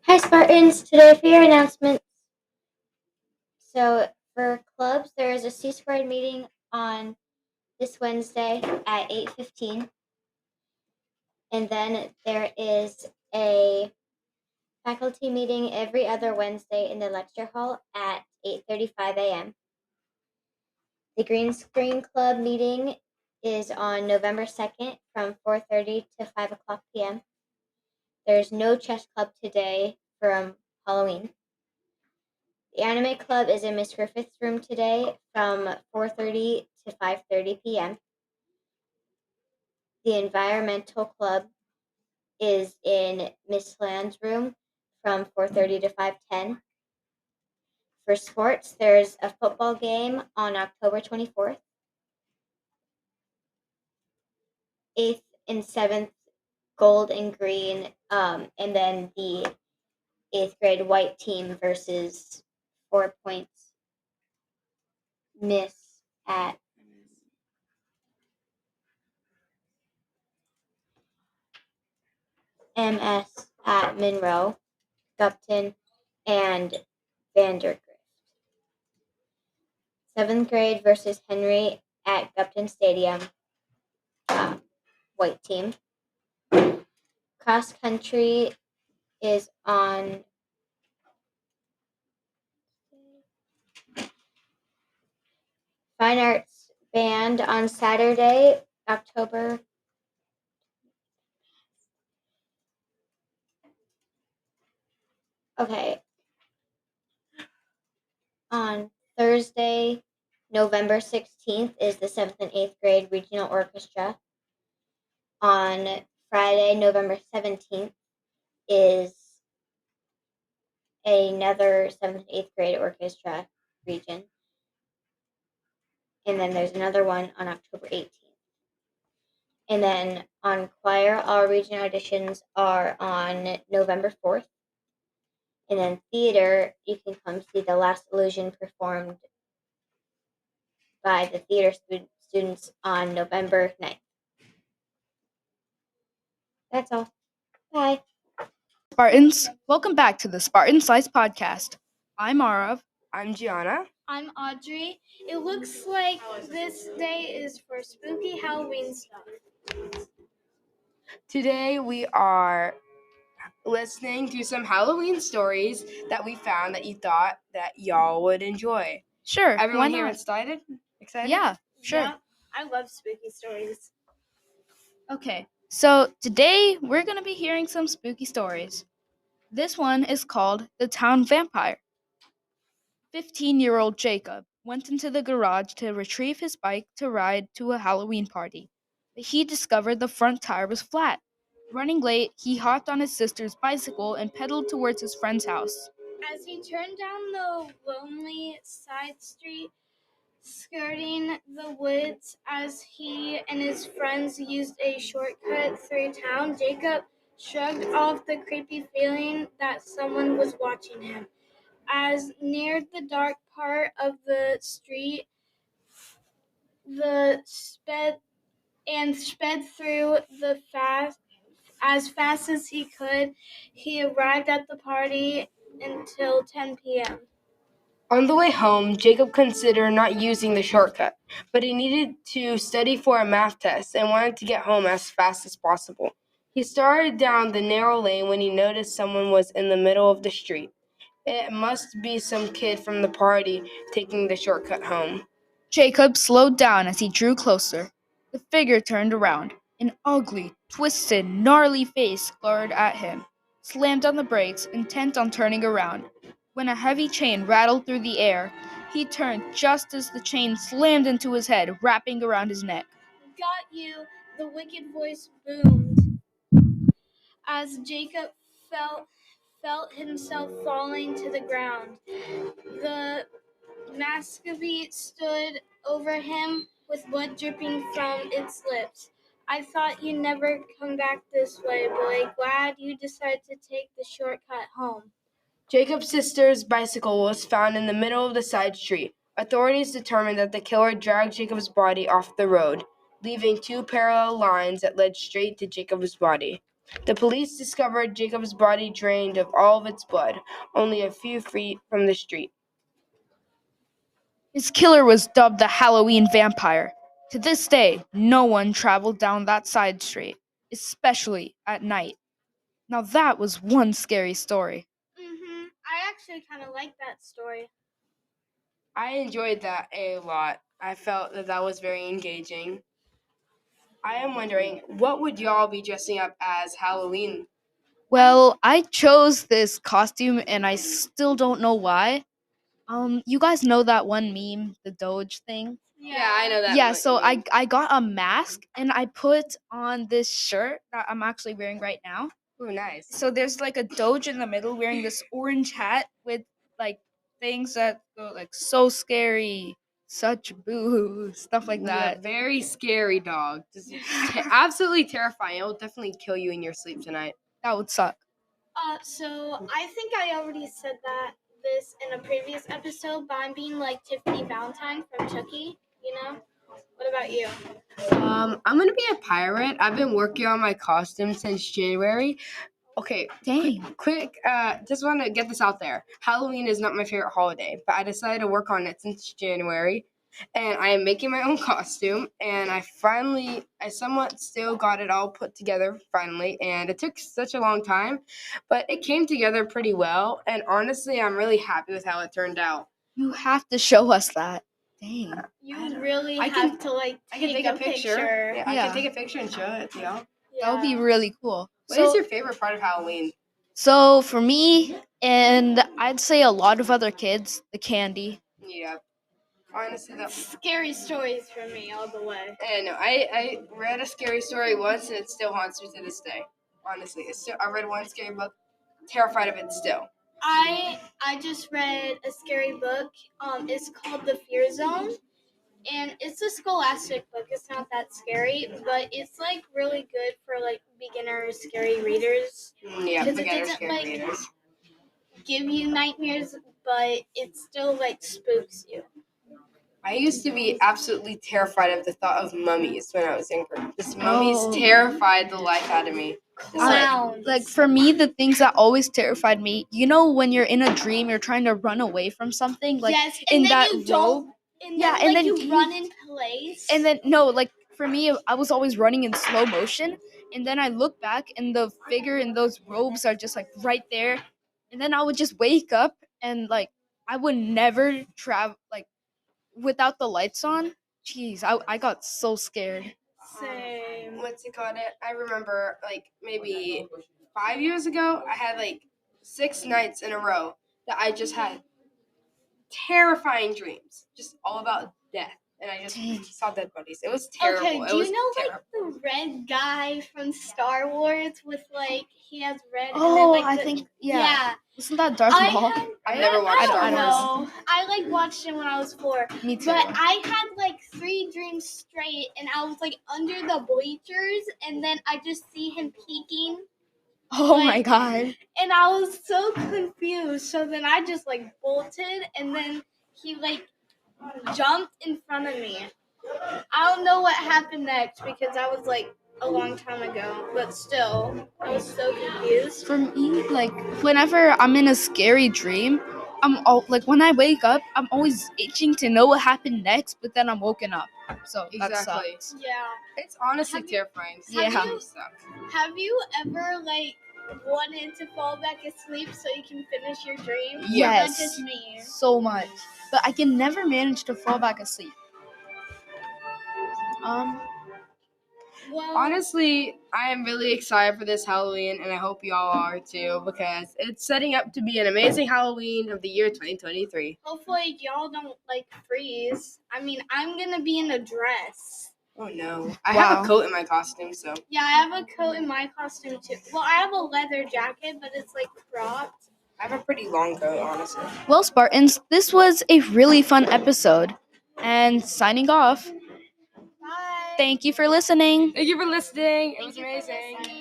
Hi Spartans! Today for your announcements. So for clubs, there is a C Squared meeting on this Wednesday at 8:15, and then there is a faculty meeting every other Wednesday in the lecture hall at 8:35 a.m. The Green Screen Club meeting is on November 2nd from 4:30 to 5 o'clock p.m. There's no chess club today from Halloween. The Anime Club is in Miss Griffith's room today from 4:30 to 5:30 p.m. The Environmental Club is in Miss Land's room from 4:30 to 5:10. For sports, there's a football game on October 24th. 8th and 7th, gold and green, and then the 8th grade white team versus 4 Points Miss at MS at Monroe, Gupton, and Vandergrift. 7th grade versus Henry at Gupton Stadium, white team. Cross country is on Fine Arts Band on Saturday, October. Okay. On Thursday, November 16th is the 7th and 8th grade regional orchestra. On Friday, November 17th is another 7th and 8th grade orchestra region. And then there's another one on October 18th. And then on choir, all region auditions are on November 4th. And then theater, you can come see The Last Illusion performed by the theater students on November 9th. That's all. Bye. Spartans, welcome back to the Spartan Slice podcast. I'm Arav. I'm Gianna. I'm Audrey. It looks like this day is for spooky Halloween stuff. Today we are listening to some Halloween stories that we found that you thought that y'all would enjoy. Sure, Everyone why here not? excited? Yeah, sure. Yeah, I love spooky stories. Okay, so today we're going to be hearing some spooky stories. This one is called The Town Vampire. 15-year-old Jacob went into the garage to retrieve his bike to ride to a Halloween party, but he discovered the front tire was flat. Running late, he hopped on his sister's bicycle and pedaled towards his friend's house. As he turned down the lonely side street, skirting the woods, as he and his friends used a shortcut through town, Jacob shrugged off the creepy feeling that someone was watching him. As neared the dark part of the street, the sped through the as fast as he could. He arrived at the party until 10 p.m. On the way home, Jacob considered not using the shortcut, but he needed to study for a math test and wanted to get home as fast as possible. He started down the narrow lane when he noticed someone was in the middle of the street. It must be some kid from the party taking the shortcut home. Jacob slowed down as he drew closer. The figure turned around. An ugly, twisted, gnarly face glared at him, slammed on the brakes, intent on turning around. When a heavy chain rattled through the air, he turned just as the chain slammed into his head, wrapping around his neck. Got you, the wicked voice boomed. As Jacob felt himself falling to the ground, the mascabite stood over him with blood dripping from its lips. I thought you'd never come back this way, boy. Glad you decided to take the shortcut home. Jacob's sister's bicycle was found in the middle of the side street. Authorities determined that the killer dragged Jacob's body off the road, leaving two parallel lines that led straight to Jacob's body. The police discovered Jacob's body drained of all of its blood, only a few feet from the street. His killer was dubbed the Halloween Vampire. To this day, no one traveled down that side street, especially at night. Now that was one scary story. I actually kind of like that story. I enjoyed that a lot. I felt that was very engaging. I am wondering, what would y'all be dressing up as Halloween? Well, I chose this costume and I still don't know why. You guys know that one meme, the Doge thing? Yeah, I know that. Yeah, one. so I got a mask and I put on this shirt that I'm actually wearing right now. Ooh, nice. So there's like a Doge in the middle wearing this orange hat with like things that go like so scary, such boo, stuff like Yeah, that. very scary dog. Just absolutely terrifying. It will definitely kill you in your sleep tonight. That would suck. So I think I already said this in a previous episode, but I'm being like Tiffany Valentine from Chucky, you know? What about you? I'm gonna be a pirate. I've been working on my costume since January. Okay, Dang. quick, just want to get this out there. Halloween is not my favorite holiday, but I decided to work on it since January, and I am making my own costume, and I somewhat still got it all put together finally, and it took such a long time, but it came together pretty well, and honestly, I'm really happy with how it turned out. You have to show us that. Dang. You really I have can- to like I can take take a picture. Yeah, I Yeah. can take a picture and show it to y'all. That would be really cool. What is your favorite part of Halloween? So for me, and I'd say a lot of other kids, the candy. Yeah. Honestly, that Scary stories for me all the way. I know. I read a scary story once, and it still haunts me to this day. Honestly, I read one scary book, terrified of it still. I just read a scary book. It's called The Fear Zone, and it's a scholastic book. It's not that scary, but it's like really good for like beginner scary readers. Yeah, Because it beginner doesn't, scary like, readers. Give you nightmares, but it still like spooks you. I used to be absolutely terrified of the thought of mummies when I was younger. Just mummies Oh. terrified the life out of me. Clowns. Like for me, the things that always terrified me, you know, when you're in a dream, you're trying to run away from something, like yes, in and then that you robe. don't. And Yeah, then, and like, then you run in place. And then no, like for me, I was always running in slow motion, and then I look back, and the figure in those robes are just like right there, and then I would just wake up, and like I would never travel like without the lights on. Jeez, I got so scared. Same. What's it called? I remember like maybe 5 years ago, I had like 6 nights in a row that I just had terrifying dreams, just all about death, and I just Dang. saw dead bodies. It was terrible. Okay, It do was you know terrible. like the red guy from Star Wars with like he has red Oh, and then like I the, think yeah. Wasn't that Darth I Maul? had, I've never watched I Star don't Wars. know. I like watched it when I was 4. Me too. But I had like 3 dreams straight and I was like under the bleachers and then I just see him peeking Oh my god. and I was so confused. So then I just like bolted and then he like jumped in front of me. I don't know what happened next because that was like a long time ago, but still, I was so confused. For me, like whenever I'm in a scary dream, like when I wake up, I'm always itching to know what happened next, but then I'm woken up. So that Exactly. sucks. Yeah. It's honestly Have you- terrifying. Yeah. Some dreams suck. Have you ever like wanted to fall back asleep so you can finish your dream? Yes. Not just me. So much. But I can never manage to fall back asleep. Well, Honestly, I am really excited for this Halloween, and I hope y'all are too, because it's setting up to be an amazing Halloween of the year 2023. hopefully y'all don't like freeze. I mean, I'm gonna be in a dress. Oh no. I have Wow. a coat in my costume, so. Yeah, I have a coat in my costume too. Well, I have a leather jacket, but it's like cropped. I have a pretty long coat, honestly. Well, Spartans, this was a really fun episode. And signing off. Bye. Thank you for listening. Thank you for listening. It Thank was you for amazing. listening.